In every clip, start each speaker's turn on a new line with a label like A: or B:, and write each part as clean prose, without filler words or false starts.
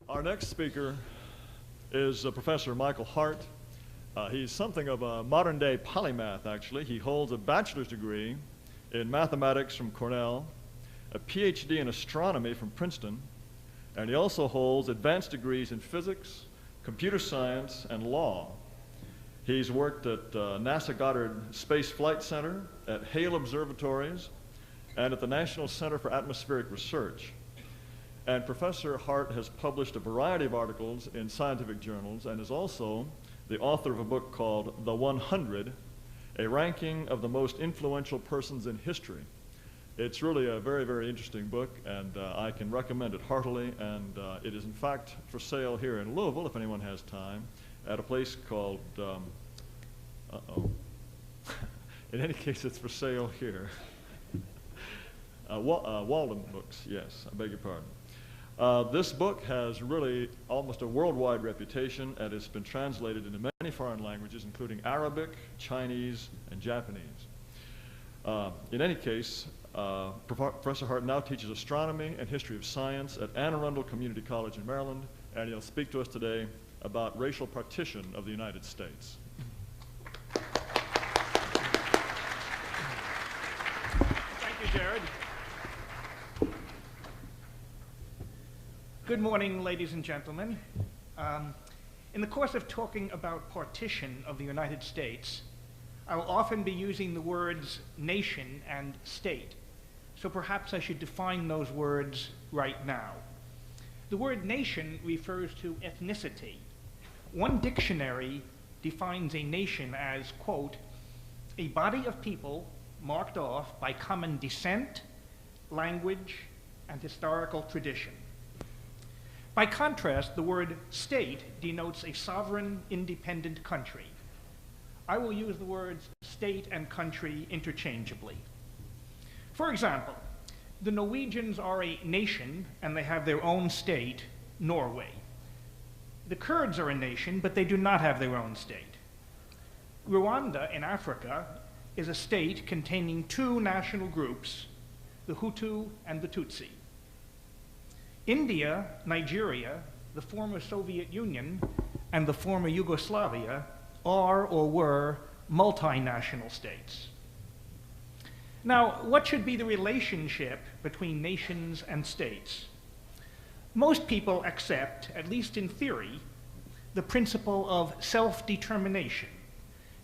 A: Our next speaker is Professor Michael Hart. He's something of a modern-day polymath, actually. He holds a bachelor's degree in mathematics from Cornell, a PhD in astronomy from Princeton, and he also holds advanced degrees in physics, computer science, and law. He's worked at NASA Goddard Space Flight Center, at Hale Observatories, and at the National Center for Atmospheric Research. And Professor Hart has published a variety of articles in scientific journals and is also the author of a book called The 100, a ranking of the most influential persons in history. It's really a very, very interesting book, and I can recommend it heartily, and it is in fact for sale here in Louisville, if anyone has time, at a place called, in any case, it's for sale here. Walden Books, yes, I beg your pardon. This book has really almost a worldwide reputation, and it's been translated into many foreign languages, including Arabic, Chinese, and Japanese. In any case, Professor Hart now teaches astronomy and history of science at Anne Arundel Community College in Maryland, and he'll speak to us today about racial partition of the United States.
B: Thank you, Jared. Good morning, ladies and gentlemen. In the course of talking about partition of the United States, I will often be using the words nation and state, so perhaps I should define those words right now. The word nation refers to ethnicity. One dictionary defines a nation as, quote, a body of people marked off by common descent, language, and historical tradition. By contrast, the word state denotes a sovereign, independent country. I will use the words state and country interchangeably. For example, the Norwegians are a nation and they have their own state, Norway. The Kurds are a nation, but they do not have their own state. Rwanda in Africa is a state containing two national groups, the Hutu and the Tutsi. India, Nigeria, the former Soviet Union, and the former Yugoslavia are or were multinational states. Now, what should be the relationship between nations and states? Most people accept, at least in theory, the principle of self-determination,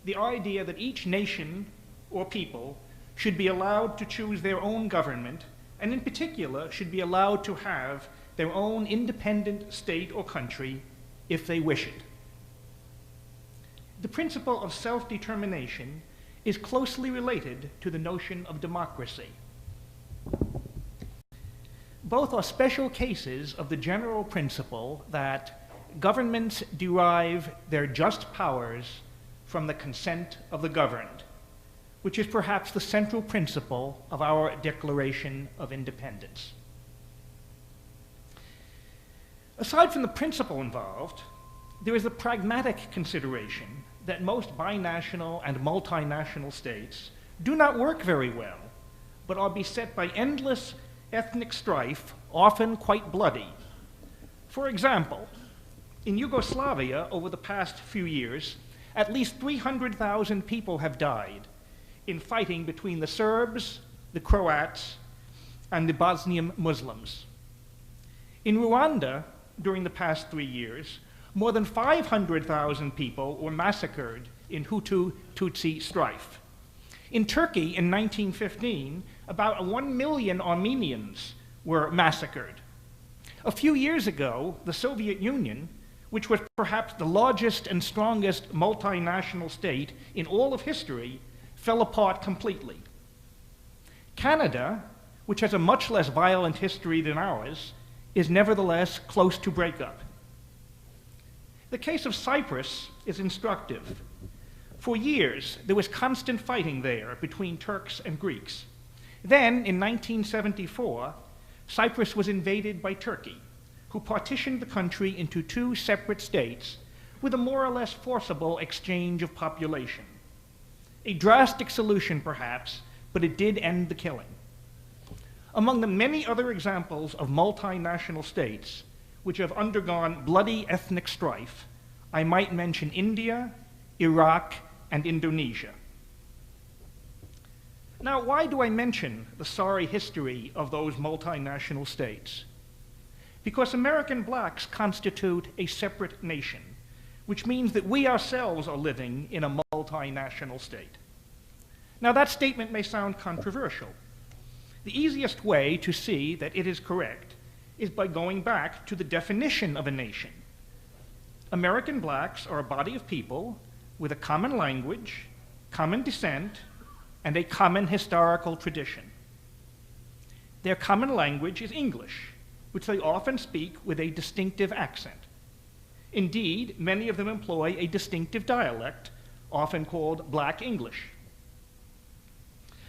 B: the idea that each nation or people should be allowed to choose their own government, and in particular should be allowed to have their own independent state or country if they wish it. The principle of self-determination is closely related to the notion of democracy. Both are special cases of the general principle that governments derive their just powers from the consent of the governed, which is perhaps the central principle of our Declaration of Independence. Aside from the principle involved, there is the pragmatic consideration that most binational and multinational states do not work very well, but are beset by endless ethnic strife, often quite bloody. For example, in Yugoslavia over the past few years, at least 300,000 people have died in fighting between the Serbs, the Croats, and the Bosnian Muslims. In Rwanda, during the past 3 years, more than 500,000 people were massacred in Hutu-Tutsi strife. In Turkey in 1915, about 1 million Armenians were massacred. A few years ago, the Soviet Union, which was perhaps the largest and strongest multinational state in all of history, fell apart completely. Canada, which has a much less violent history than ours, is nevertheless close to breakup. The case of Cyprus is instructive. For years, there was constant fighting there between Turks and Greeks. Then, in 1974, Cyprus was invaded by Turkey, who partitioned the country into two separate states, with a more or less forcible exchange of population. A drastic solution, perhaps, but it did end the killing. Among the many other examples of multinational states which have undergone bloody ethnic strife, I might mention India, Iraq, and Indonesia. Now, why do I mention the sorry history of those multinational states? Because American blacks constitute a separate nation, which means that we ourselves are living in a multinational state. Now, that statement may sound controversial. The easiest way to see that it is correct is by going back to the definition of a nation. American blacks are a body of people with a common language, common descent, and a common historical tradition. Their common language is English, which they often speak with a distinctive accent. Indeed, many of them employ a distinctive dialect, often called Black English.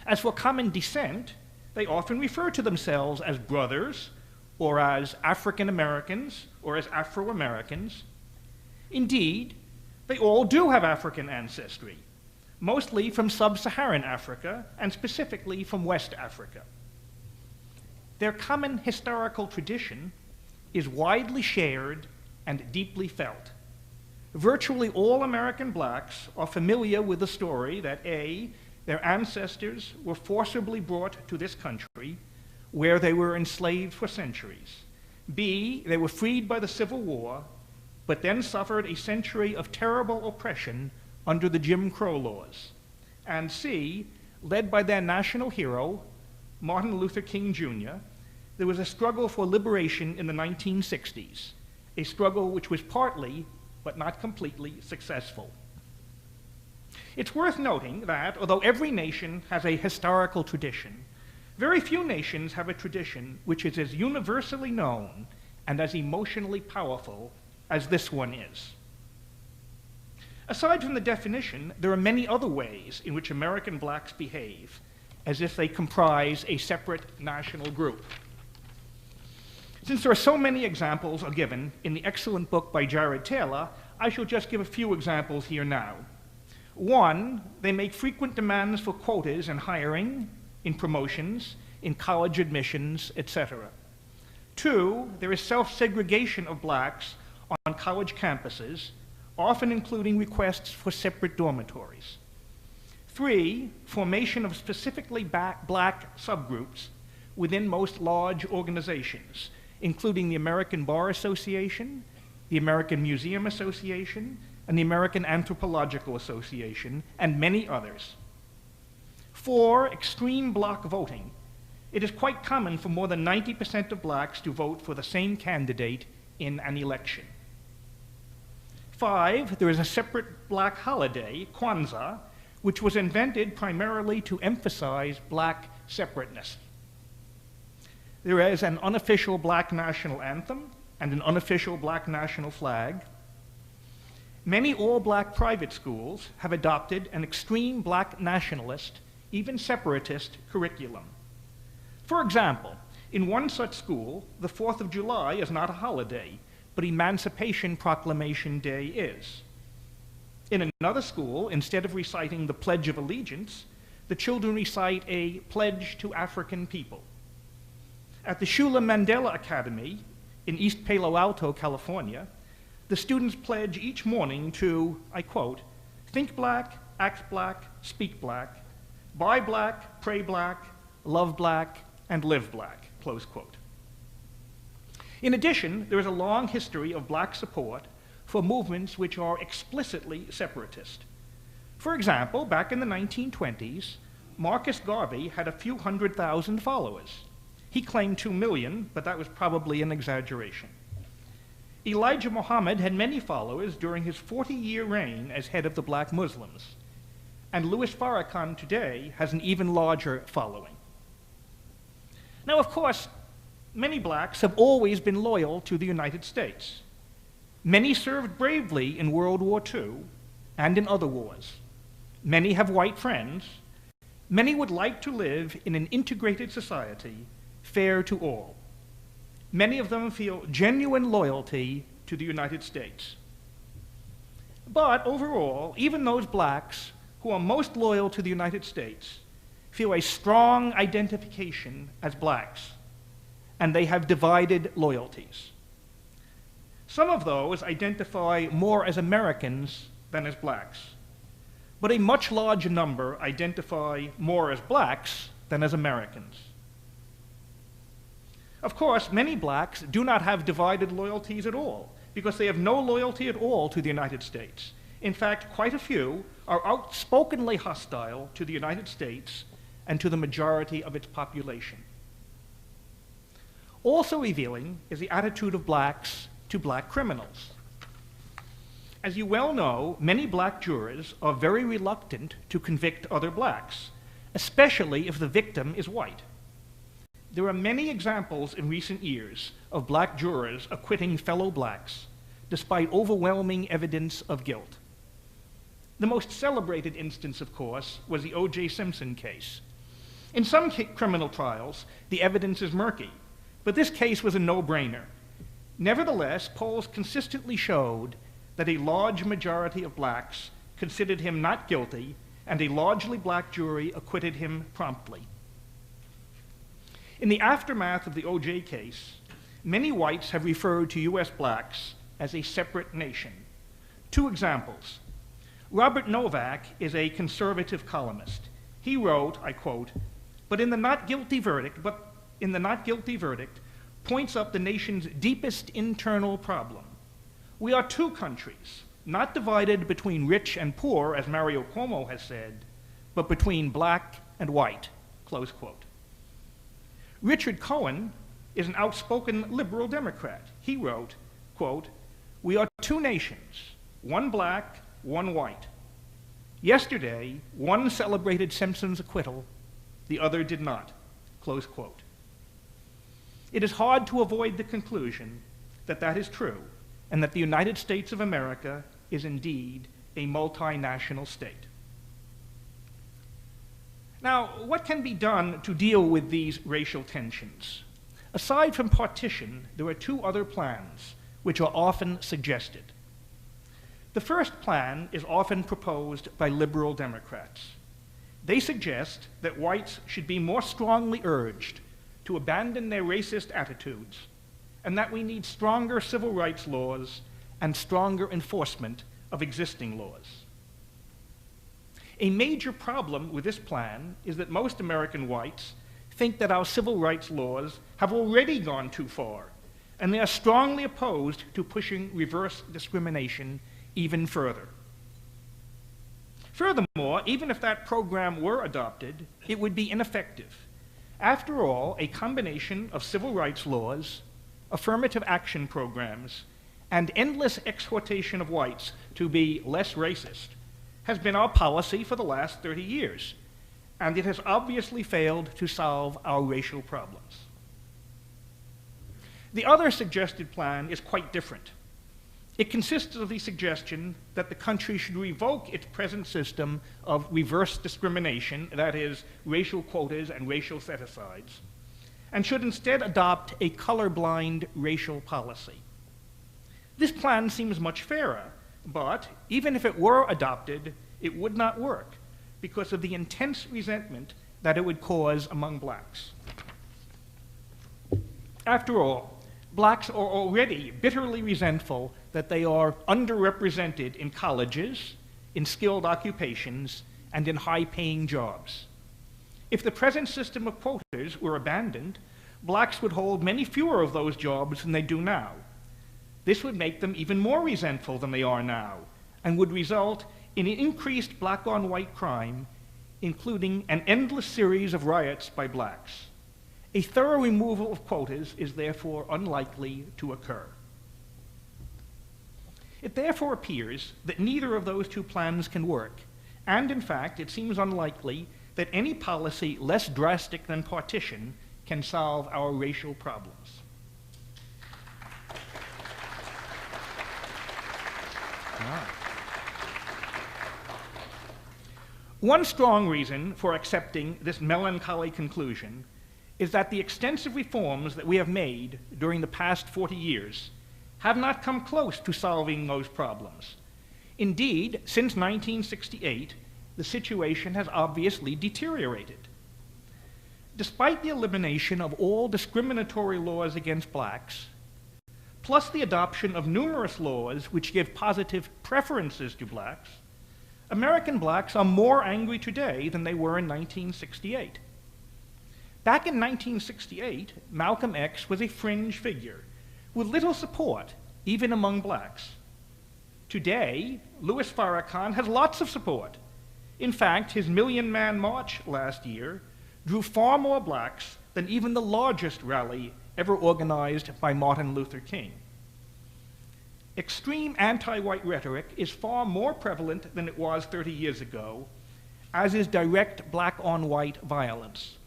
B: As for common descent, they often refer to themselves as brothers, or as African Americans, or as Afro-Americans. Indeed, they all do have African ancestry, mostly from sub-Saharan Africa, and specifically from West Africa. Their common historical tradition is widely shared and deeply felt. Virtually all American blacks are familiar with the story that A, their ancestors were forcibly brought to this country, where they were enslaved for centuries. B, they were freed by the Civil War, but then suffered a century of terrible oppression under the Jim Crow laws. And C, led by their national hero, Martin Luther King Jr., there was a struggle for liberation in the 1960s, a struggle which was partly, but not completely, successful. It's worth noting that, although every nation has a historical tradition, very few nations have a tradition which is as universally known and as emotionally powerful as this one is. Aside from the definition, there are many other ways in which American blacks behave as if they comprise a separate national group. Since there are so many examples are given in the excellent book by Jared Taylor, I shall just give a few examples here now. One, they make frequent demands for quotas in hiring, in promotions, in college admissions, etc. Two, there is self-segregation of blacks on college campuses, often including requests for separate dormitories. Three, formation of specifically black subgroups within most large organizations, including the American Bar Association, the American Museum Association, and the American Anthropological Association, and many others. Four, extreme block voting. It is quite common for more than 90% of blacks to vote for the same candidate in an election. Five, there is a separate black holiday, Kwanzaa, which was invented primarily to emphasize black separateness. There is an unofficial black national anthem and an unofficial black national flag. Many all-black private schools have adopted an extreme black nationalist, even separatist, curriculum. For example, in one such school, the 4th of July is not a holiday, but Emancipation Proclamation Day is. In another school, instead of reciting the Pledge of Allegiance, the children recite a Pledge to African People. At the Shula Mandela Academy in East Palo Alto, California, the students pledge each morning to, I quote, think black, act black, speak black, buy black, pray black, love black, and live black, close quote. In addition, there is a long history of black support for movements which are explicitly separatist. For example, back in the 1920s, Marcus Garvey had a few 100,000 followers. He claimed 2 million, but that was probably an exaggeration. Elijah Muhammad had many followers during his 40-year reign as head of the black Muslims. And Louis Farrakhan today has an even larger following. Now, of course, many blacks have always been loyal to the United States. Many served bravely in World War II and in other wars. Many have white friends. Many would like to live in an integrated society, fair to all. Many of them feel genuine loyalty to the United States. But overall, even those blacks who are most loyal to the United States feel a strong identification as blacks, and they have divided loyalties. Some of those identify more as Americans than as blacks, but a much larger number identify more as blacks than as Americans. Of course, many blacks do not have divided loyalties at all, because they have no loyalty at all to the United States. In fact, quite a few are outspokenly hostile to the United States and to the majority of its population. Also revealing is the attitude of blacks to black criminals. As you well know, many black jurors are very reluctant to convict other blacks, especially if the victim is white. There are many examples in recent years of black jurors acquitting fellow blacks, despite overwhelming evidence of guilt. The most celebrated instance, of course, was the O.J. Simpson case. In some criminal trials, the evidence is murky, but this case was a no-brainer. Nevertheless, polls consistently showed that a large majority of blacks considered him not guilty, and a largely black jury acquitted him promptly. In the aftermath of the O.J. case, many whites have referred to U.S. blacks as a separate nation. Two examples. Robert Novak is a conservative columnist. He wrote, I quote, but in the not guilty verdict points up the nation's deepest internal problem. We are two countries, not divided between rich and poor, as Mario Cuomo has said, but between black and white, close quote. Richard Cohen is an outspoken liberal Democrat. He wrote, quote, we are two nations, one black, one white. Yesterday, one celebrated Simpson's acquittal, the other did not, close quote. It is hard to avoid the conclusion that that is true, and that the United States of America is indeed a multinational state. Now, what can be done to deal with these racial tensions? Aside from partition, there are two other plans which are often suggested. The first plan is often proposed by liberal Democrats. They suggest that whites should be more strongly urged to abandon their racist attitudes, and that we need stronger civil rights laws and stronger enforcement of existing laws. A major problem with this plan is that most American whites think that our civil rights laws have already gone too far, and they are strongly opposed to pushing reverse discrimination even further. Furthermore, even if that program were adopted, it would be ineffective. After all, a combination of civil rights laws, affirmative action programs, and endless exhortation of whites to be less racist has been our policy for the last 30 years, and it has obviously failed to solve our racial problems. The other suggested plan is quite different. It consists of the suggestion that the country should revoke its present system of reverse discrimination, that is, racial quotas and racial set-asides, and should instead adopt a colorblind racial policy. This plan seems much fairer, but even if it were adopted, it would not work because of the intense resentment that it would cause among blacks. After all, blacks are already bitterly resentful that they are underrepresented in colleges, in skilled occupations, and in high-paying jobs. If the present system of quotas were abandoned, blacks would hold many fewer of those jobs than they do now. This would make them even more resentful than they are now, and would result in an increased black-on-white crime, including an endless series of riots by blacks. A thorough removal of quotas is therefore unlikely to occur. It therefore appears that neither of those two plans can work, and in fact, it seems unlikely that any policy less drastic than partition can solve our racial problems. One strong reason for accepting this melancholy conclusion is that the extensive reforms that we have made during the past 40 years have not come close to solving those problems. Indeed, since 1968, the situation has obviously deteriorated. Despite the elimination of all discriminatory laws against blacks, plus the adoption of numerous laws which give positive preferences to blacks, American blacks are more angry today than they were in 1968. Back in 1968, Malcolm X was a fringe figure with little support, even among blacks. Today, Louis Farrakhan has lots of support. In fact, his Million Man March last year drew far more blacks than even the largest rally ever organized by Martin Luther King. Extreme anti-white rhetoric is far more prevalent than it was 30 years ago, as is direct black-on-white violence.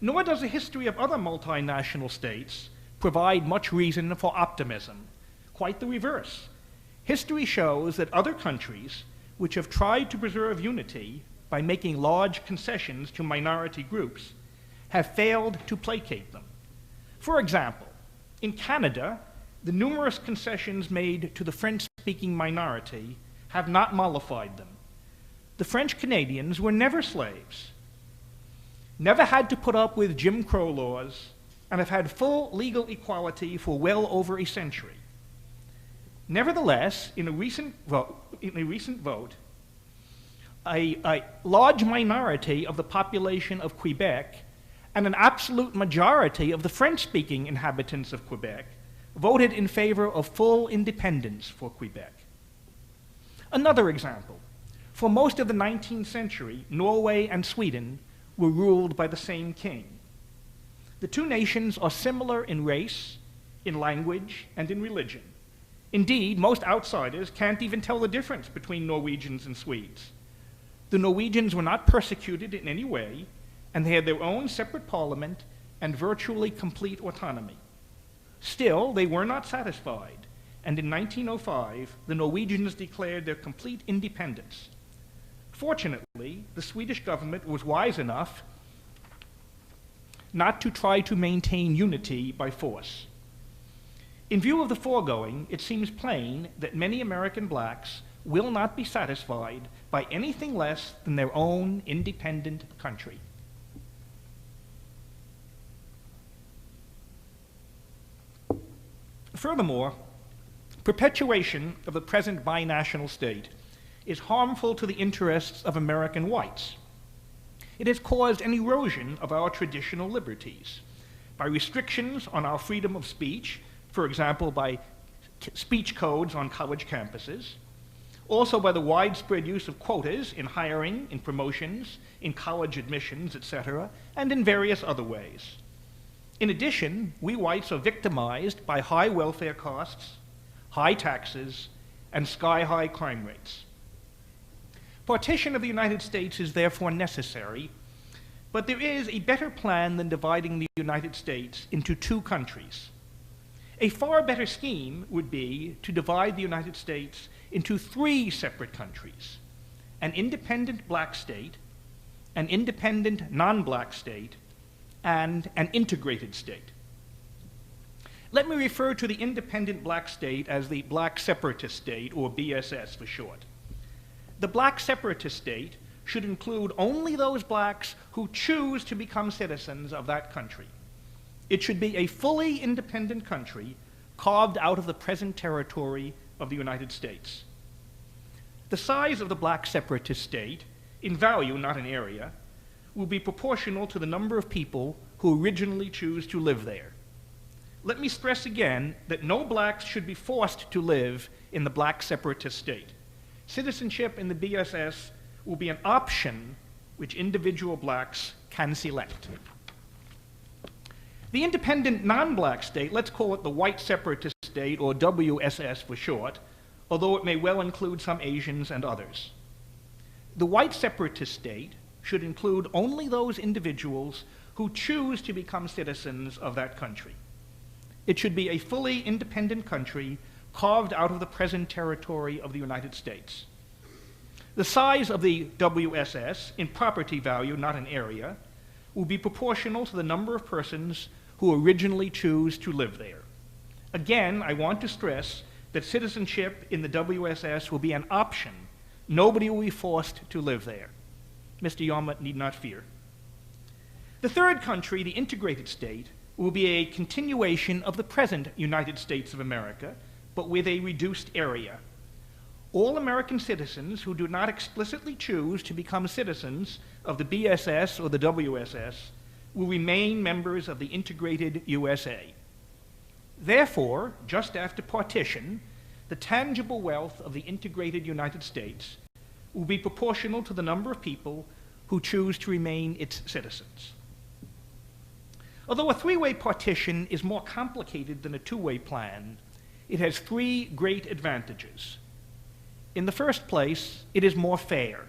B: Nor does the history of other multinational states provide much reason for optimism. Quite the reverse. History shows that other countries which have tried to preserve unity by making large concessions to minority groups have failed to placate them. For example, in Canada, the numerous concessions made to the French-speaking minority have not mollified them. The French Canadians were never slaves, never had to put up with Jim Crow laws, and have had full legal equality for well over a century. Nevertheless, in a recent vote, a large minority of the population of Quebec and an absolute majority of the French-speaking inhabitants of Quebec voted in favor of full independence for Quebec. Another example, for most of the 19th century, Norway and Sweden were ruled by the same king. The two nations are similar in race, in language, and in religion. Indeed, most outsiders can't even tell the difference between Norwegians and Swedes. The Norwegians were not persecuted in any way, and they had their own separate parliament and virtually complete autonomy. Still, they were not satisfied, and in 1905, the Norwegians declared their complete independence. Fortunately, the Swedish government was wise enough not to try to maintain unity by force. In view of the foregoing, it seems plain that many American blacks will not be satisfied by anything less than their own independent country. Furthermore, perpetuation of the present binational state is harmful to the interests of American whites. It has caused an erosion of our traditional liberties by restrictions on our freedom of speech, for example, by speech codes on college campuses, also by the widespread use of quotas in hiring, in promotions, in college admissions, etc., and in various other ways. In addition, we whites are victimized by high welfare costs, high taxes, and sky-high crime rates. Partition of the United States is therefore necessary, but there is a better plan than dividing the United States into two countries. A far better scheme would be to divide the United States into three separate countries: an independent black state, an independent non-black state, and an integrated state. Let me refer to the independent black state as the Black Separatist State, or BSS for short. The Black Separatist State should include only those blacks who choose to become citizens of that country. It should be a fully independent country carved out of the present territory of the United States. The size of the Black Separatist State, in value, not in area, will be proportional to the number of people who originally choose to live there. Let me stress again that no blacks should be forced to live in the Black Separatist State. Citizenship in the BSS will be an option which individual blacks can select. The independent non-black state, let's call it the White Separatist State, or WSS for short, although it may well include some Asians and others. The White Separatist State should include only those individuals who choose to become citizens of that country. It should be a fully independent country carved out of the present territory of the United States. The size of the WSS, in property value, not in area, will be proportional to the number of persons who originally choose to live there. Again, I want to stress that citizenship in the WSS will be an option. Nobody will be forced to live there. Mr. Yarmouth need not fear. The third country, the integrated state, will be a continuation of the present United States of America, but with a reduced area. All American citizens who do not explicitly choose to become citizens of the BSS or the WSS will remain members of the integrated USA. Therefore, just after partition, the tangible wealth of the integrated United States will be proportional to the number of people who choose to remain its citizens. Although a three-way partition is more complicated than a two-way plan, it has three great advantages. In the first place, it is more fair.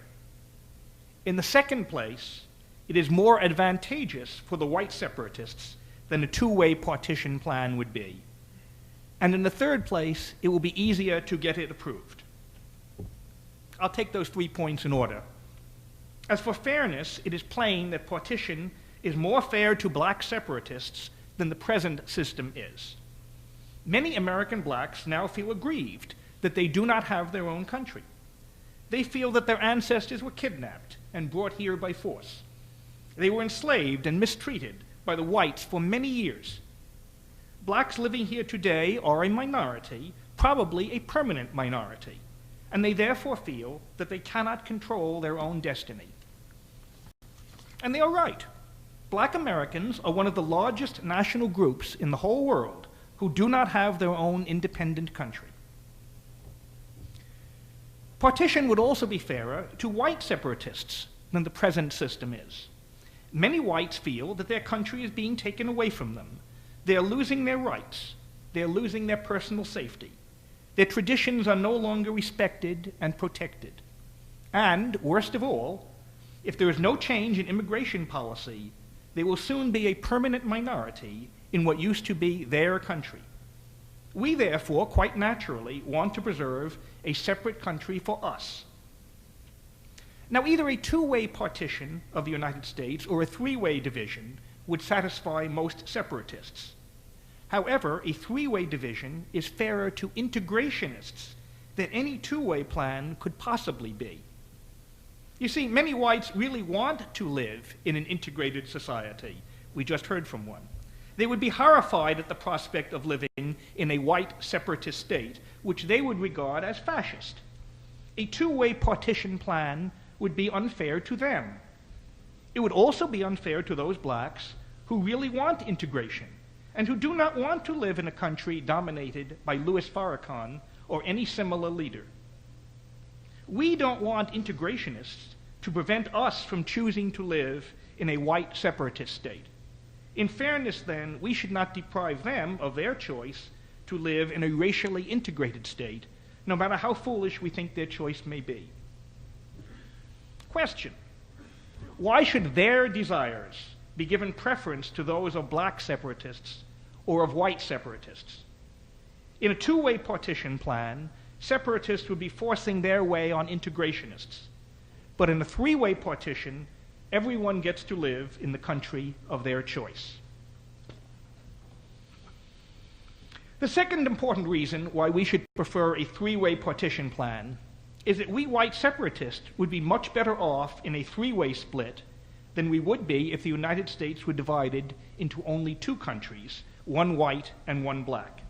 B: In the second place, it is more advantageous for the white separatists than a two-way partition plan would be. And in the third place, it will be easier to get it approved. I'll take those 3 points in order. As for fairness, it is plain that partition is more fair to black separatists than the present system is. Many American blacks now feel aggrieved that they do not have their own country. They feel that their ancestors were kidnapped and brought here by force. They were enslaved and mistreated by the whites for many years. Blacks living here today are a minority, probably a permanent minority, and they therefore feel that they cannot control their own destiny. And they are right. Black Americans are one of the largest national groups in the whole world who do not have their own independent country. Partition would also be fairer to white separatists than the present system is. Many whites feel that their country is being taken away from them. They are losing their rights. They are losing their personal safety. Their traditions are no longer respected and protected. And, worst of all, if there is no change in immigration policy, they will soon be a permanent minority in what used to be their country. We, therefore, quite naturally want to preserve a separate country for us. Now, either a two-way partition of the United States or a three-way division would satisfy most separatists. However, a three-way division is fairer to integrationists than any two-way plan could possibly be. You see, many whites really want to live in an integrated society. We just heard from one. They would be horrified at the prospect of living in a white separatist state, which they would regard as fascist. A two-way partition plan would be unfair to them. It would also be unfair to those blacks who really want integration and who do not want to live in a country dominated by Louis Farrakhan or any similar leader. We don't want integrationists to prevent us from choosing to live in a white separatist state. In fairness, then, we should not deprive them of their choice to live in a racially integrated state, no matter how foolish we think their choice may be. Question: why should their desires be given preference to those of black separatists or of white separatists? In a two-way partition plan, separatists would be forcing their way on integrationists. But in a three-way partition, everyone gets to live in the country of their choice. The second important reason why we should prefer a three-way partition plan is that we white separatists would be much better off in a three-way split than we would be if the United States were divided into only two countries, one white and one black.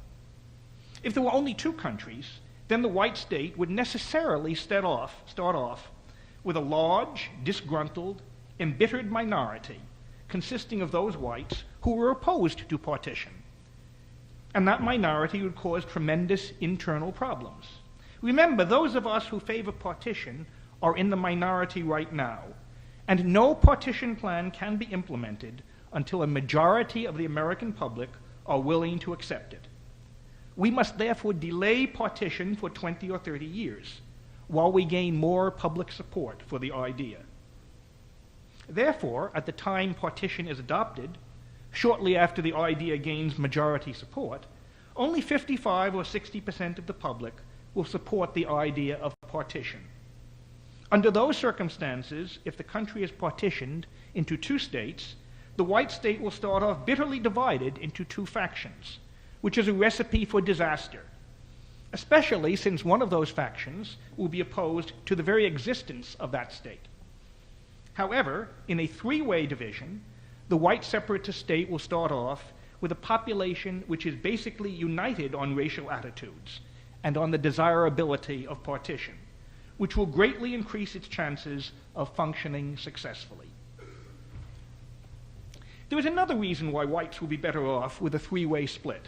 B: If there were only two countries, then the white state would necessarily start off with a large, disgruntled, embittered minority consisting of those whites who were opposed to partition. And that minority would cause tremendous internal problems. Remember, those of us who favor partition are in the minority right now, and no partition plan can be implemented until a majority of the American public are willing to accept it. We must therefore delay partition for 20 or 30 years while we gain more public support for the idea. Therefore, at the time partition is adopted, shortly after the idea gains majority support, only 55 or 60% of the public will support the idea of partition. Under those circumstances, if the country is partitioned into two states, the white state will start off bitterly divided into two factions, which is a recipe for disaster. especially since one of those factions will be opposed to the very existence of that state. However, in a three-way division, the white separatist state will start off with a population which is basically united on racial attitudes and on the desirability of partition, which will greatly increase its chances of functioning successfully. There is another reason why whites will be better off with a three-way split.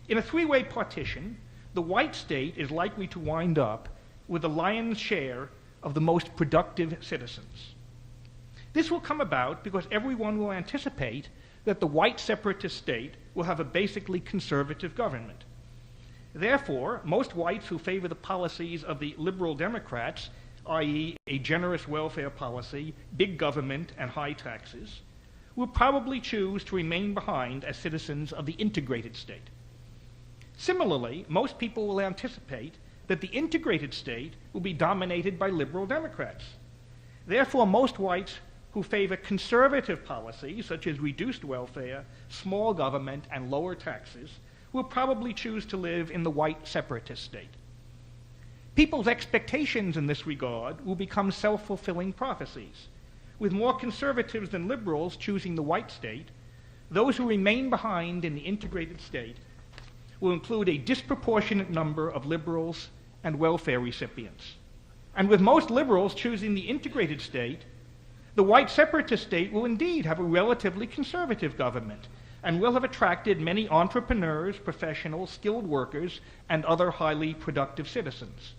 B: In a three-way partition, the white state is likely to wind up with the lion's share of the most productive citizens. This will come about because everyone will anticipate that the white separatist state will have a basically conservative government. Therefore, most whites who favor the policies of the liberal Democrats, i.e. a generous welfare policy, big government, and high taxes, will probably choose to remain behind as citizens of the integrated state. Similarly, most people will anticipate that the integrated state will be dominated by liberal Democrats. Therefore, most whites who favor conservative policies, such as reduced welfare, small government, and lower taxes, will probably choose to live in the white separatist state. People's expectations in this regard will become self-fulfilling prophecies. With more conservatives than liberals choosing the white state, those who remain behind in the integrated state will include a disproportionate number of liberals and welfare recipients. And with most liberals choosing the integrated state, the white separatist state will indeed have a relatively conservative government and will have attracted many entrepreneurs, professionals, skilled workers, and other highly productive citizens.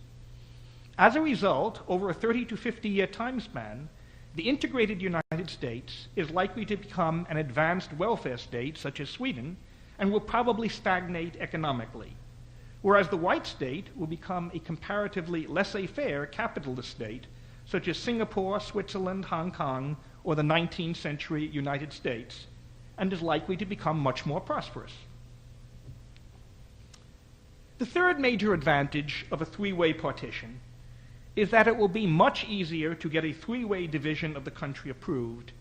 B: As a result, over a 30 to 50-year time span, the integrated United States is likely to become an advanced welfare state, such as Sweden, and will probably stagnate economically, whereas the white state will become a comparatively laissez-faire capitalist state, such as Singapore, Switzerland, Hong Kong, or the 19th century United States, and is likely to become much more prosperous. The third major advantage of a three-way partition is that it will be much easier to get a three-way division of the country approved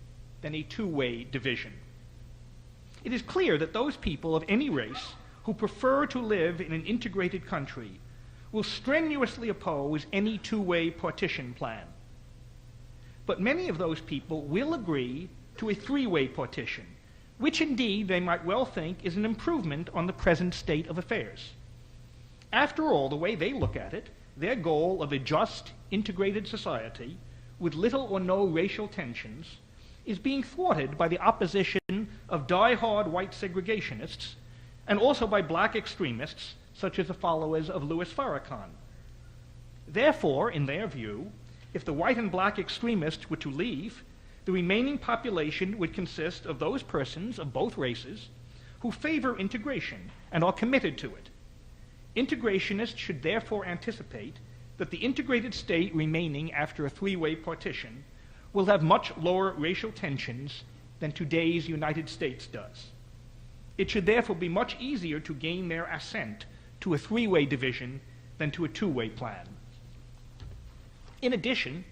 B: than a two-way division. It is clear that those people of any race who prefer to live in an integrated country will strenuously oppose any two-way partition plan. But many of those people will agree to a three-way partition, which indeed they might well think is an improvement on the present state of affairs. After all, the way they look at it, their goal of a just, integrated society with little or no racial tensions is being thwarted by the opposition of die-hard white segregationists and also by black extremists such as the followers of Louis Farrakhan. Therefore, in their view, if the white and black extremists were to leave, the remaining population would consist of those persons of both races who favor integration and are committed to it. Integrationists should therefore anticipate that the integrated state remaining after a three-way partition will have much lower racial tensions than today's United States does. It should therefore be much easier to gain their assent to a three-way division than to a two-way plan. In addition,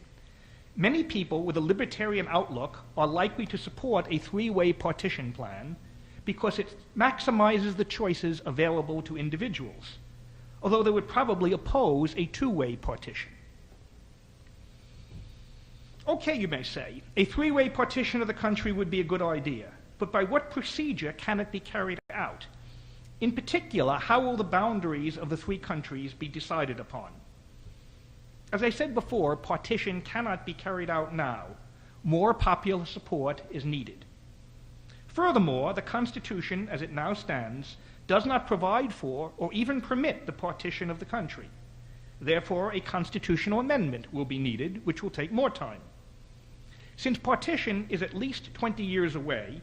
B: many people with a libertarian outlook are likely to support a three-way partition plan because it maximizes the choices available to individuals, although they would probably oppose a two-way partition. Okay, you may say, a three-way partition of the country would be a good idea, but by what procedure can it be carried out? In particular, how will the boundaries of the three countries be decided upon? As I said before, partition cannot be carried out now. More popular support is needed. Furthermore, the Constitution, as it now stands, does not provide for or even permit the partition of the country. Therefore, a constitutional amendment will be needed, which will take more time. Since partition is at least 20 years away,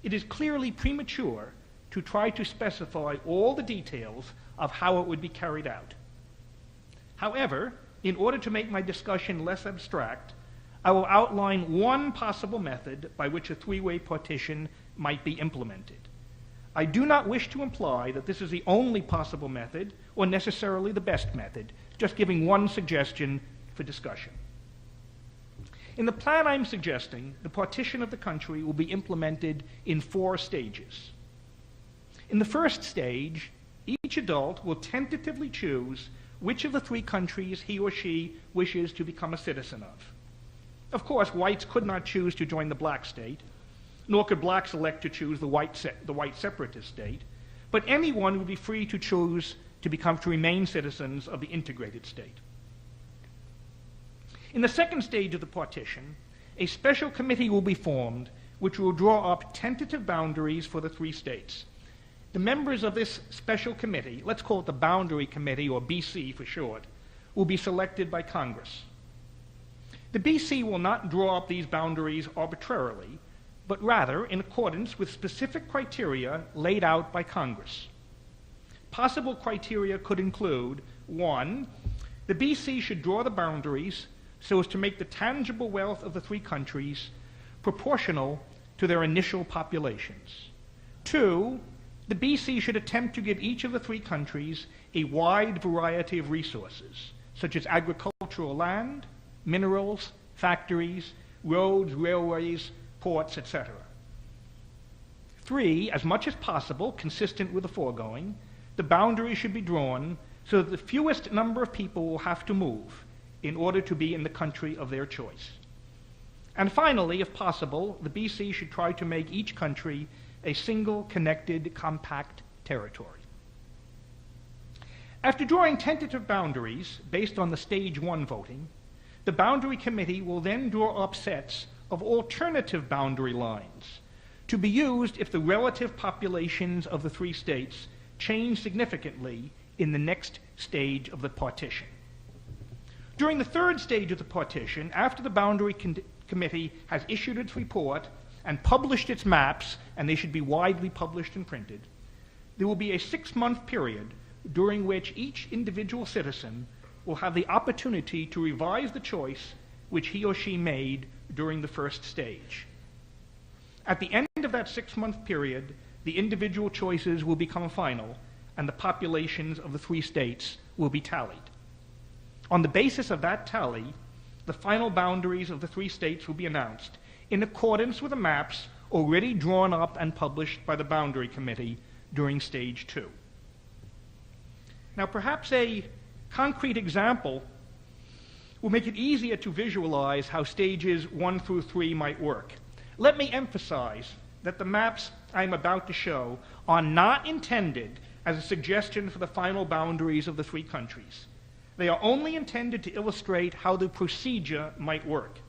B: it is clearly premature to try to specify all the details of how it would be carried out. However, in order to make my discussion less abstract, I will outline one possible method by which a three-way partition might be implemented. I do not wish to imply that this is the only possible method or necessarily the best method, just giving one suggestion for discussion. In the plan I'm suggesting, the partition of the country will be implemented in 4 stages. In the first stage, each adult will tentatively choose which of the three countries he or she wishes to become a citizen of. Of course, whites could not choose to join the black state, nor could blacks elect to choose the white separatist state, but anyone would be free to choose to remain citizens of the integrated state. In the second stage of the partition, a special committee will be formed which will draw up tentative boundaries for the three states. The members of this special committee, let's call it the Boundary Committee, or BC for short, will be selected by Congress. The BC will not draw up these boundaries arbitrarily, but rather in accordance with specific criteria laid out by Congress. Possible criteria could include: 1, the BC should draw the boundaries so as to make the tangible wealth of the three countries proportional to their initial populations. 2, the BC should attempt to give each of the three countries a wide variety of resources, such as agricultural land, minerals, factories, roads, railways, ports, etc. 3, as much as possible, consistent with the foregoing, the boundaries should be drawn so that the fewest number of people will have to move in order to be in the country of their choice. And finally, if possible, the BC should try to make each country a single, connected, compact territory. After drawing tentative boundaries based on the Stage 1 voting, the Boundary Committee will then draw up sets of alternative boundary lines to be used if the relative populations of the three states change significantly in the next stage of the partition. During the third stage of the partition, after the Boundary Committee has issued its report and published its maps, and they should be widely published and printed, there will be a 6-month period during which each individual citizen will have the opportunity to revise the choice which he or she made during the first stage. At the end of that 6-month period, the individual choices will become final, and the populations of the three states will be tallied. On the basis of that tally, the final boundaries of the three states will be announced in accordance with the maps already drawn up and published by the Boundary Committee during Stage 2. Now, perhaps a concrete example will make it easier to visualize how Stages 1 through 3 might work. Let me emphasize that the maps I'm about to show are not intended as a suggestion for the final boundaries of the three countries. They are only intended to illustrate how the procedure might work.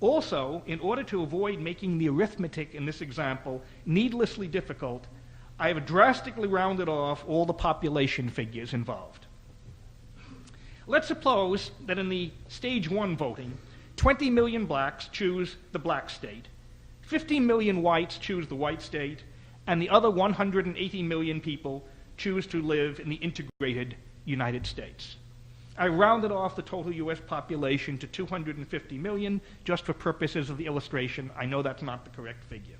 B: Also, in order to avoid making the arithmetic in this example needlessly difficult, I have drastically rounded off all the population figures involved. Let's suppose that in the Stage 1 voting, 20 million blacks choose the black state, 50 million whites choose the white state, and the other 180 million people choose to live in the integrated United States. I rounded off the total U.S. population to 250 million, just for purposes of the illustration. I know that's not the correct figure.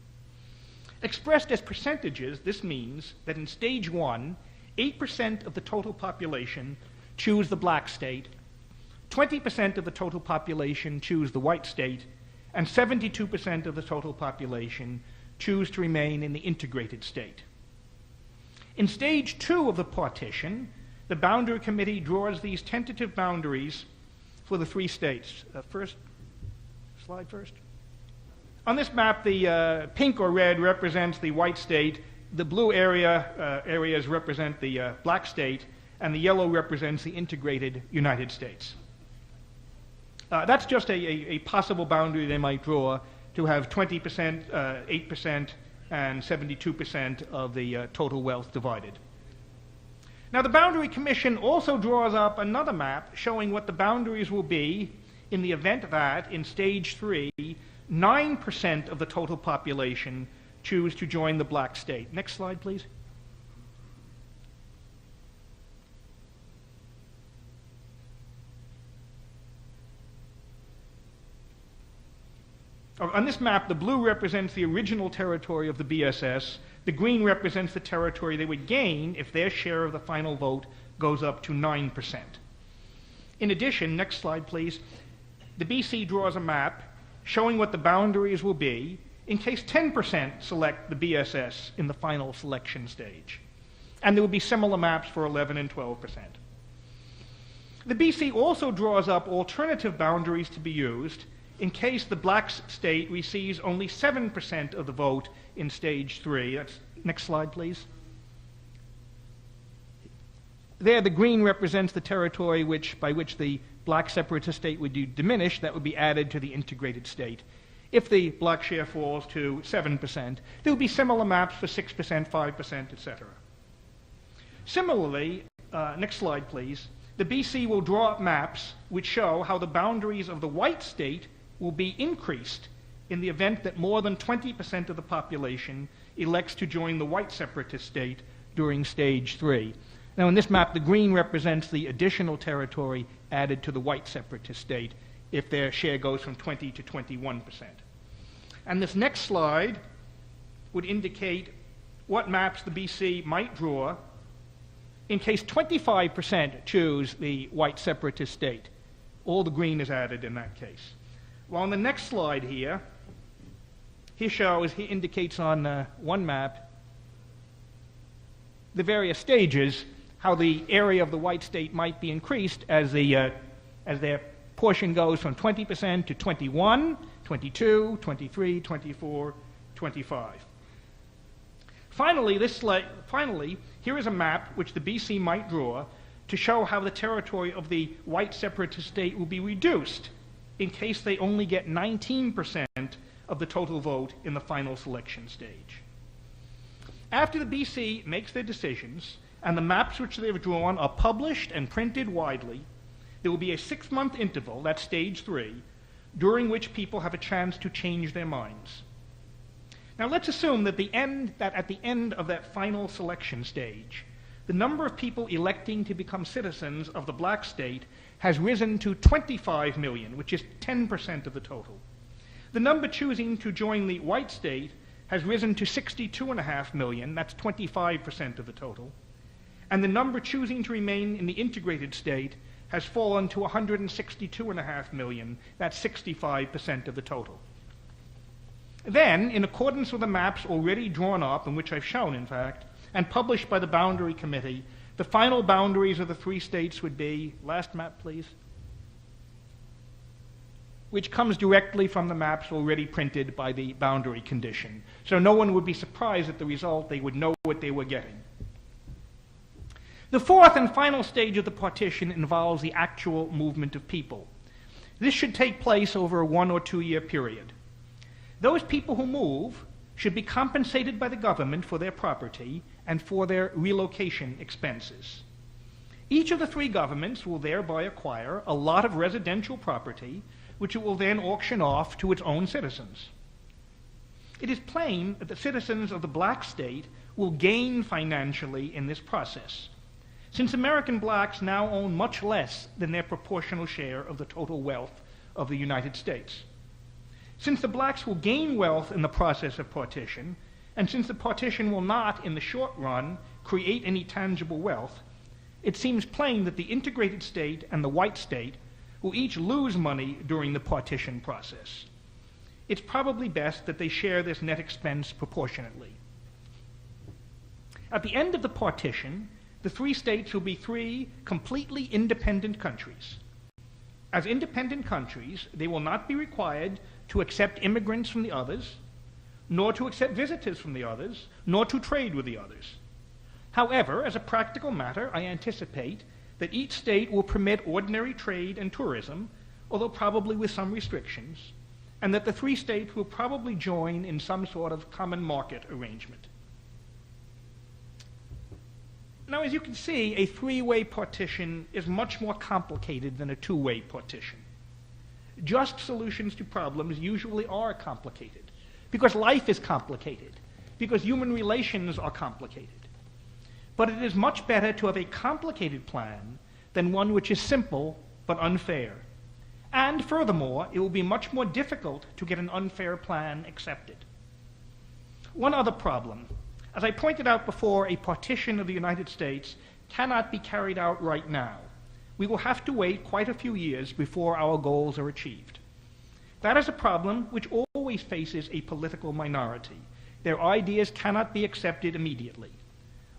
B: Expressed as percentages, this means that in Stage 1, 8% of the total population choose the black state, 20% of the total population choose the white state, and 72% of the total population choose to remain in the integrated state. In Stage 2 of the partition, the Boundary Committee draws these tentative boundaries for the three states. Slide first. On this map, the pink or red represents the white state, the blue areas represent the black state, and the yellow represents the integrated United States. That's just a possible boundary they might draw to have 20%, 8%, and 72% of the total wealth divided. Now, the Boundary Commission also draws up another map showing what the boundaries will be in the event that, in Stage 3, 9% of the total population choose to join the black state. Next slide, please. On this map, the blue represents the original territory of the BSS. The green represents the territory they would gain if their share of the final vote goes up to 9%. In addition, next slide, please, the BC draws a map showing what the boundaries will be in case 10% select the BSS in the final selection stage. And there will be similar maps for 11 and 12%. The BC also draws up alternative boundaries to be used in case the black state receives only 7% of the vote in stage 3. Next slide, please. There, the green represents the territory by which the black separatist state would be diminished. That would be added to the integrated state. If the black share falls to 7%, there will be similar maps for 6%, 5%, etc. Similarly, next slide, please. The BC will draw up maps which show how the boundaries of the white state will be increased in the event that more than 20% of the population elects to join the white separatist state during stage 3. Now, in this map, the green represents the additional territory added to the white separatist state if their share goes from 20 to 21%. And this next slide would indicate what maps the BC might draw in case 25% choose the white separatist state. All the green is added in that case. Well, on the next slide here, he indicates on one map the various stages, how the area of the white state might be increased as their portion goes from 20% to 21, 22, 23, 24, 25. Finally, here is a map which the BC might draw to show how the territory of the white separatist state will be reduced in case they only get 19% of the total vote in the final selection stage. After the BC makes their decisions and the maps which they have drawn are published and printed widely, there will be a 6-month interval, that's stage 3, during which people have a chance to change their minds. Now let's assume that at the end of that final selection stage, the number of people electing to become citizens of the black state has risen to 25 million, which is 10% of the total. The number choosing to join the white state has risen to 62.5 million, that's 25% of the total. And the number choosing to remain in the integrated state has fallen to 162.5 million, that's 65% of the total. Then, in accordance with the maps already drawn up, and which I've shown, in fact, and published by the Boundary Committee, the final boundaries of the 3 states would be, last map please, which comes directly from the maps already printed by the boundary condition. So no one would be surprised at the result, they would know what they were getting. The fourth and final stage of the partition involves the actual movement of people. This should take place over a 1 or 2 year period. Those people who move should be compensated by the government for their property and for their relocation expenses. Each of the 3 governments will thereby acquire a lot of residential property, which it will then auction off to its own citizens. It is plain that the citizens of the black state will gain financially in this process, since American blacks now own much less than their proportional share of the total wealth of the United States. Since the blacks will gain wealth in the process of partition, and since the partition will not, in the short run, create any tangible wealth, it seems plain that the integrated state and the white state will each lose money during the partition process. It's probably best that they share this net expense proportionately. At the end of the partition, the 3 states will be 3 completely independent countries. As independent countries, they will not be required to accept immigrants from the others, nor to accept visitors from the others, nor to trade with the others. However, as a practical matter, I anticipate that each state will permit ordinary trade and tourism, although probably with some restrictions, and that the 3 states will probably join in some sort of common market arrangement. Now, as you can see, a 3-way partition is much more complicated than a 2-way partition. Just solutions to problems usually are complicated, because life is complicated, because human relations are complicated. But it is much better to have a complicated plan than one which is simple but unfair. And furthermore, it will be much more difficult to get an unfair plan accepted. One other problem. As I pointed out before, a partition of the United States cannot be carried out right now. We will have to wait quite a few years before our goals are achieved. That is a problem which always faces a political minority. Their ideas cannot be accepted immediately.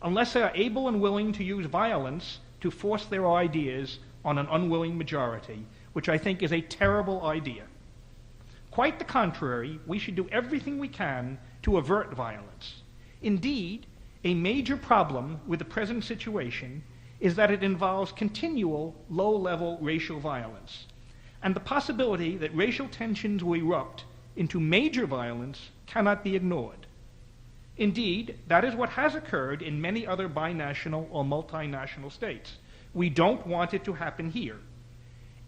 B: unless they are able and willing to use violence to force their ideas on an unwilling majority, which I think is a terrible idea. Quite the contrary, we should do everything we can to avert violence. Indeed, a major problem with the present situation is that it involves continual low-level racial violence, and the possibility that racial tensions will erupt into major violence cannot be ignored. Indeed, that is what has occurred in many other binational or multinational states. We don't want it to happen here.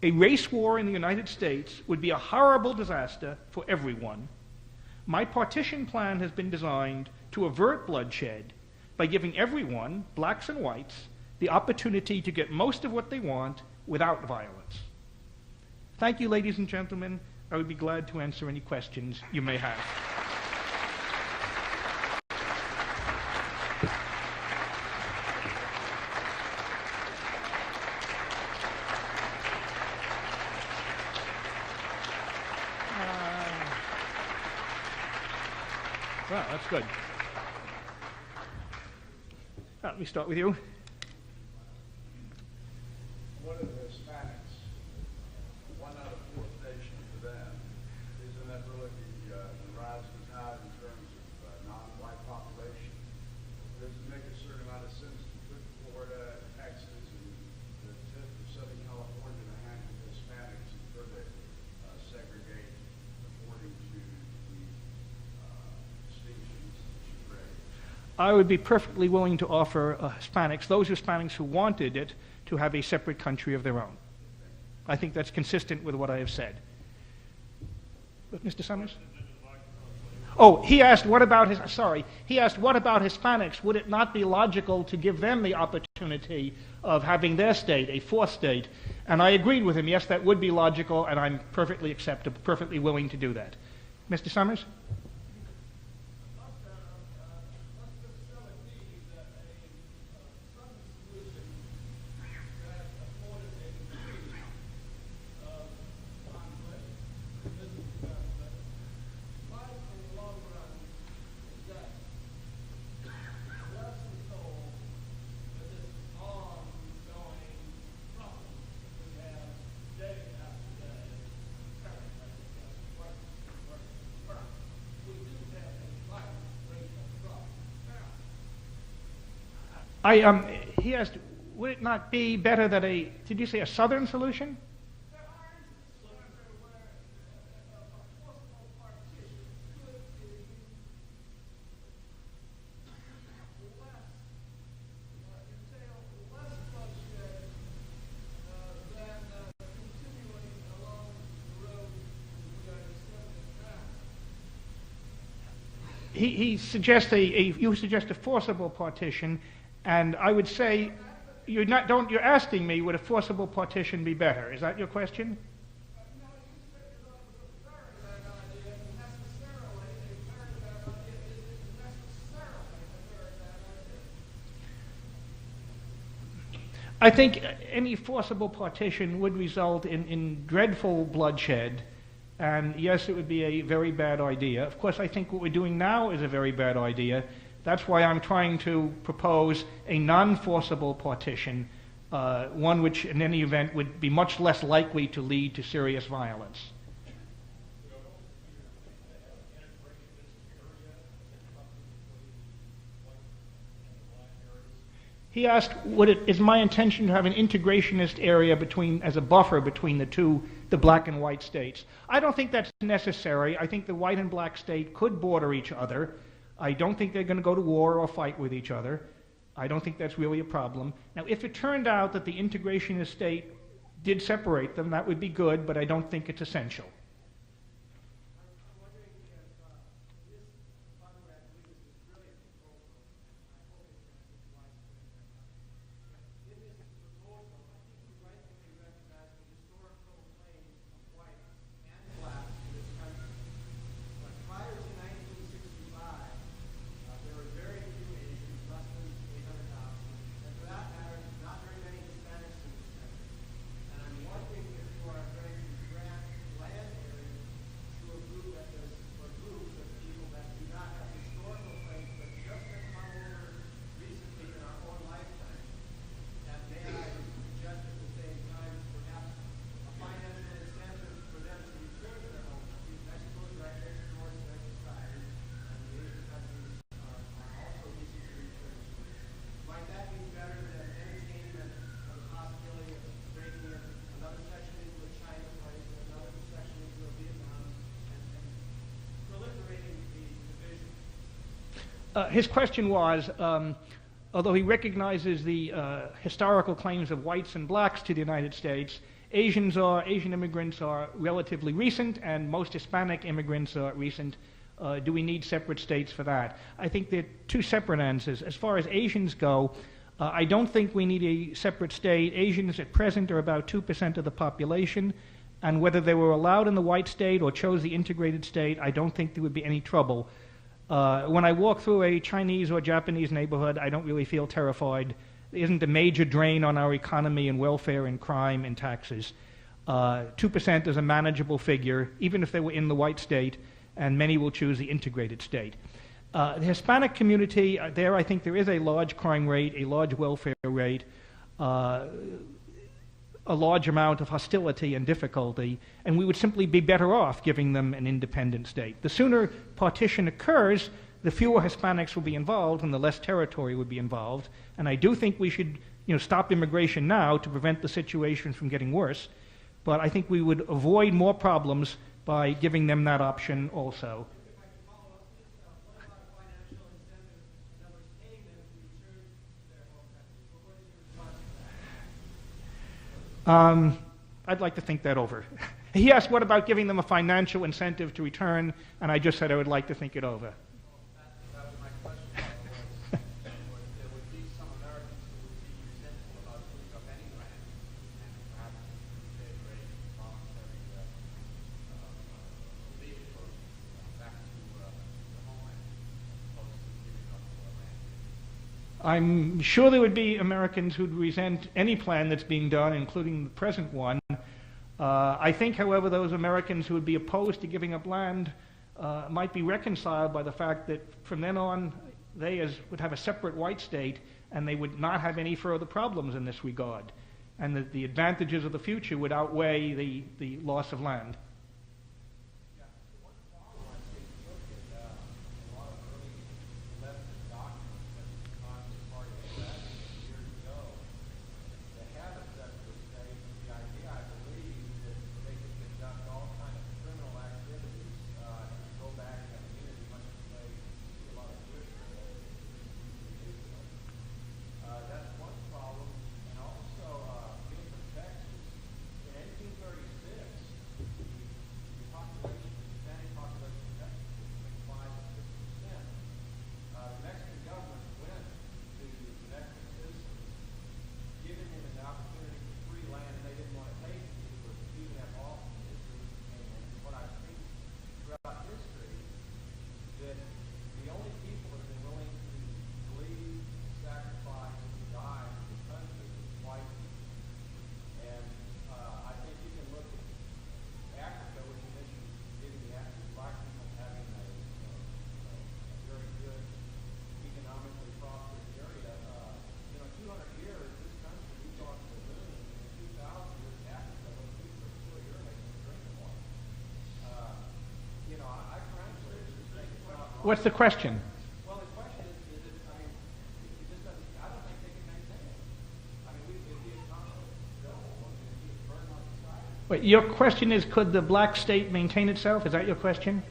B: A race war in the United States would be a horrible disaster for everyone. My partition plan has been designed to avert bloodshed by giving everyone, blacks and whites, the opportunity to get most of what they want without violence. Thank you, ladies and gentlemen. I would be glad to answer any questions you may have. Well, that's good. Let me start with you.
C: What are the Hispanics? 1 out of 4 stations for them. Isn't that really the rising tide in terms of non-white population? Does it make a certain amount of sense to put Florida, Texas, and the tip of Southern California in the hands of Hispanics and further segregate according to the distinctions that you raised?
B: I would be perfectly willing to offer Hispanics, those Hispanics who wanted it, to have a separate country of their own. I think that's consistent with what I have said. But Mr. Summers? Oh, he asked what about Hispanics? Would it not be logical to give them the opportunity of having their state, a fourth state? And I agreed with him, yes, that would be logical, and I'm perfectly willing to do that. Mr. Summers? He asked, would it not be better that did you say a southern solution? You suggest a forcible partition, and I would say you're asking me, would a forcible partition be better? Is that your question? I think any forcible partition would result in dreadful bloodshed, and yes, it would be a very bad idea. Of course, I think what we're doing now is a very bad idea. That's why I'm trying to propose a non-forcible partition, one which in any event would be much less likely to lead to serious violence. He asked, is my intention to have an integrationist area as a buffer between the black and white states? I don't think that's necessary. I think the white and black state could border each other. I don't think they're going to go to war or fight with each other. I don't think that's really a problem. Now, if it turned out that the integrationist state did separate them, that would be good, but I don't think it's essential. His question was, although he recognizes the historical claims of whites and blacks to the United States, Asian immigrants are relatively recent, and most Hispanic immigrants are recent. Do we need separate states for that? I think there are two separate answers. As far as Asians go, I don't think we need a separate state. Asians at present are about 2% of the population, and whether they were allowed in the white state or chose the integrated state, I don't think there would be any trouble. When I walk through a Chinese or Japanese neighborhood, I don't really feel terrified. There isn't a major drain on our economy and welfare and crime and taxes. 2% is a manageable figure, even if they were in the white state, and many will choose the integrated state. The Hispanic community, there I think there is a large crime rate, a large welfare rate, a large amount of hostility and difficulty, and we would simply be better off giving them an independent state. The sooner partition occurs, the fewer Hispanics will be involved and the less territory would be involved. And I do think we should stop immigration now to prevent the situation from getting worse, but I think we would avoid more problems by giving them that option also. I'd like to think that over. He asked, what about giving them a financial incentive to return? And I just said I would like to think it over.
C: That was my question. There would be some Americans who would be resentful about putting up any land and perhaps favor a voluntary leave or back to the homeland opposed to giving up land.
B: I'm sure there would be Americans who'd resent any plan that's being done, including the present one. I think, however, those Americans who would be opposed to giving up land might be reconciled by the fact that from then on they would have a separate white state and they would not have any further problems in this regard, and that the advantages of the future would outweigh the loss of land. What's the question?
C: Well, the question is it, I mean, it just doesn't, I don't think they can maintain it. I mean, it'd be a conflict. It'd be a burden on society.
B: Wait, your question is, could the black state maintain itself? Is that your question?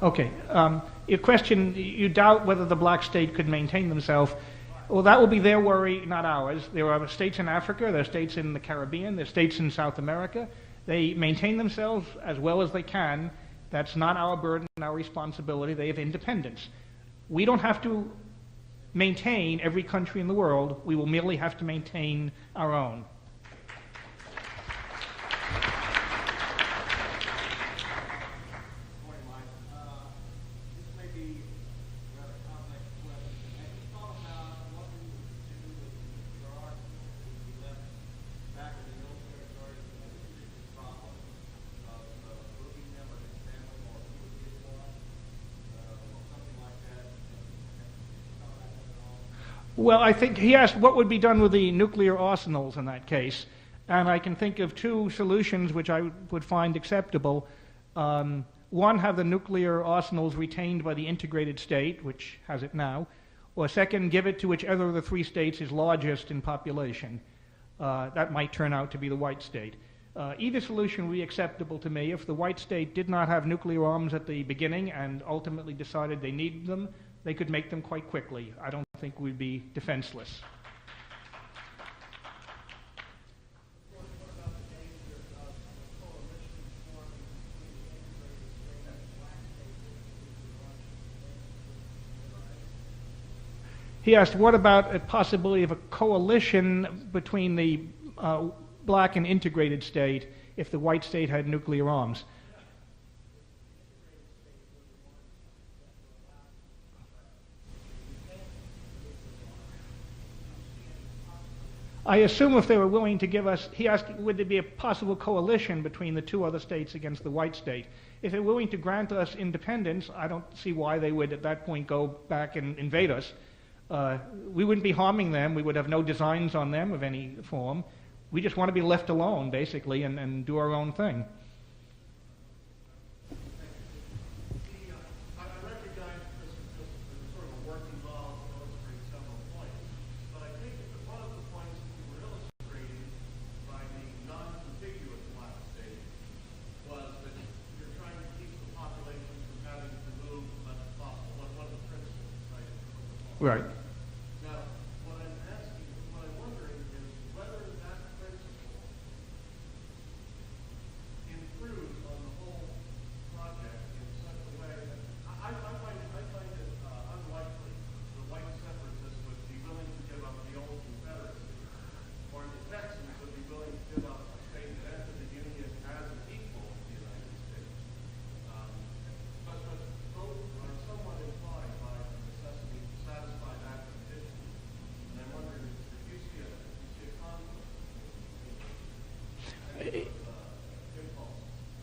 B: Okay. Your question, you doubt whether the black state could maintain themselves. Well, that will be their worry, not ours. There are states in Africa, there are states in the Caribbean, there are states in South America. They maintain themselves as well as they can. That's not our burden, our responsibility. They have independence. We don't have to maintain every country in the world. We will merely have to maintain our own. Well, I think he asked what would be done with the nuclear arsenals in that case, and I can think of two solutions which I would find acceptable. One, have the nuclear arsenals retained by the integrated state, which has it now, or second, give it to whichever of the three states is largest in population. That might turn out to be the white state. Either solution would be acceptable to me. If the white state did not have nuclear arms at the beginning and ultimately decided they needed them, they could make them quite quickly. I don't think we'd be defenseless. He asked, what about a possibility of a coalition between the black and integrated state if the white state had nuclear arms? I assume if they were willing to give us, he asked, would there be a possible coalition between the two other states against the white state? If they're willing to grant us independence, I don't see why they would at that point go back and invade us. We wouldn't be harming them. We would have no designs on them of any form. We just want to be left alone, basically, and do our own thing.
D: I recognize this is just sort of a work involved to illustrate several points, but I think that one of the points that you were illustrating by the non-contiguous black state was that you're trying to keep the population from having to move as much as possible. One of the principles, right?
B: Right.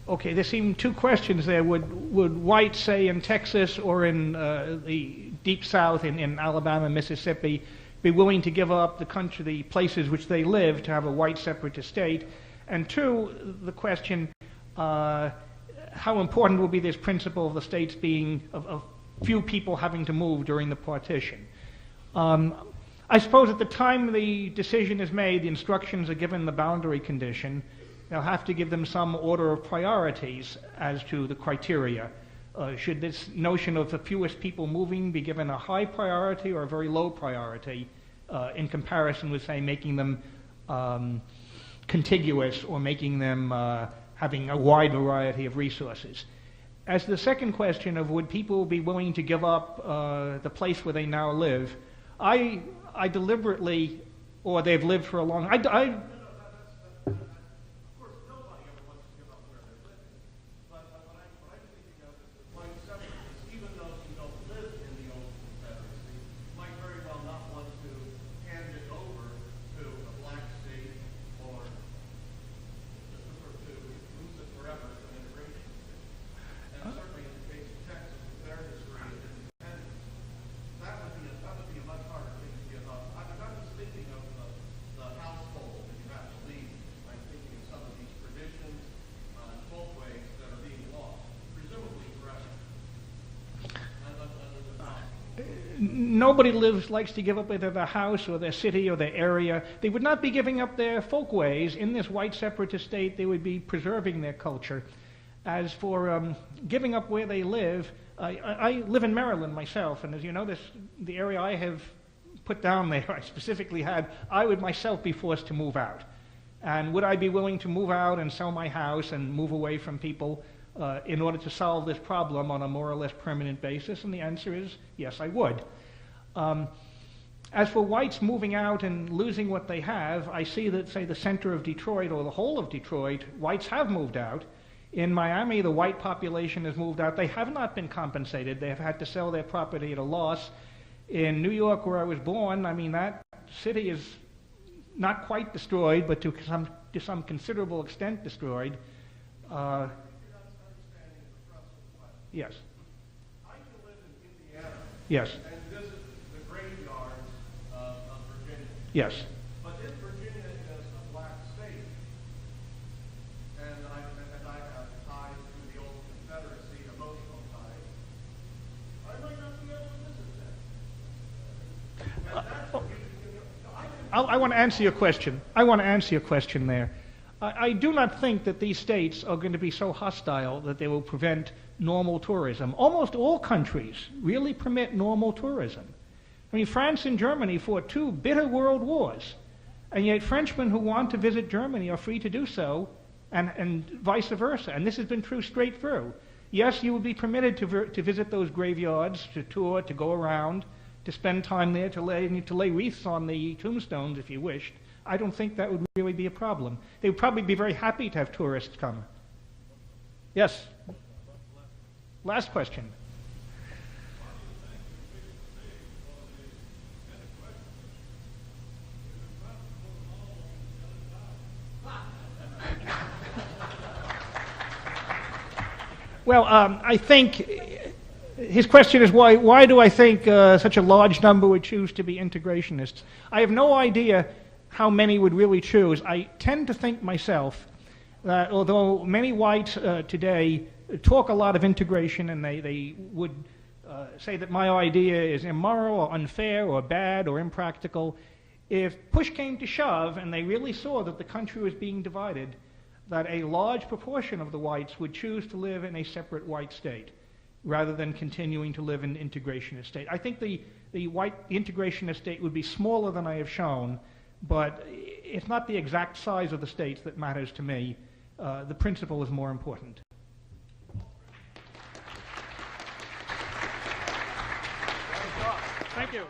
B: Okay, there seem two questions there. Would whites, say, in Texas or in the Deep South, in Alabama, Mississippi, be willing to give up the country, the places which they live, to have a white separatist state? And two, the question, how important will be this principle of the states being, of few people having to move during the partition? I suppose at the time the decision is made, the instructions are given the boundary condition. They'll have to give them some order of priorities as to the criteria. Should this notion of the fewest people moving be given a high priority or a very low priority in comparison with, say, making them contiguous or making them having a wide variety of resources? As to the second question of would people be willing to give up the place where they now live, I deliberately, or they've lived for a long, nobody likes to give up either their house or their city or their area. They would not be giving up their folkways. In this white separatist state, they would be preserving their culture. As for giving up where they live, I live in Maryland myself, and as you notice, the area I have put down there, I specifically had, I would myself be forced to move out. And would I be willing to move out and sell my house and move away from people in order to solve this problem on a more or less permanent basis? And the answer is yes, I would. As for whites moving out and losing what they have, I see that, say, the center of Detroit or the whole of Detroit, whites have moved out. In Miami, the white population has moved out. They have not been compensated. They have had to sell their property at a loss. In New York, where I was born, I mean, that city is not quite destroyed, but to some considerable extent destroyed. Yes.
D: I can live in Indiana.
B: Yes.
D: And visit the graveyards of Virginia.
B: Yes.
D: But if Virginia is a black state, and I have ties to the old Confederacy, emotional ties, I might not be able to visit them.
B: I want to answer your question. I want to answer your question there. I do not think that these states are going to be so hostile that they will prevent normal tourism. Almost all countries really permit normal tourism. I mean, France and Germany fought 2 bitter world wars, and yet Frenchmen who want to visit Germany are free to do so, and vice versa. And this has been true straight through. Yes, you will be permitted to visit those graveyards, to tour, to go around, to spend time there, to lay wreaths on the tombstones if you wished. I don't think that would really be a problem. They would probably be very happy to have tourists come. Yes? Last question. Well, I think his question is why do I think such a large number would choose to be integrationists? I have no idea how many would really choose. I tend to think myself that although many whites today talk a lot of integration, and they would say that my idea is immoral or unfair or bad or impractical, if push came to shove and they really saw that the country was being divided, that a large proportion of the whites would choose to live in a separate white state rather than continuing to live in an integrationist state. I think the integrationist state would be smaller than I have shown, but it's not the exact size of the states that matters to me. The principle is more important. Thank you.